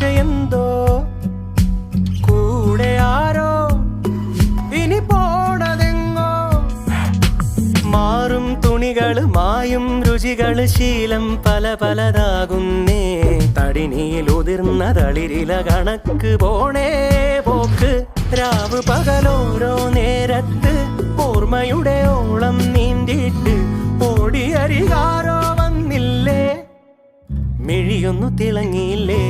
ആശയെന്തോ കൂടെ ആരോ ഇനി പോണതെങ്ങോ മാറും തുണികള് മായും രുചികള് ശീലം പല പലതാകുന്നേ തടിനിയിൽ ഉതിർന്ന തളിരില കണക്ക് പോണേ പോക്ക് രാവ് പകലോരോ നേരത്ത് ഓർമ്മയുടെ ഓളം നീന്തിയിട്ട് ഓടിയരികാരോ വന്നില്ലേ മിഴിയൊന്നു തിളങ്ങിയില്ലേ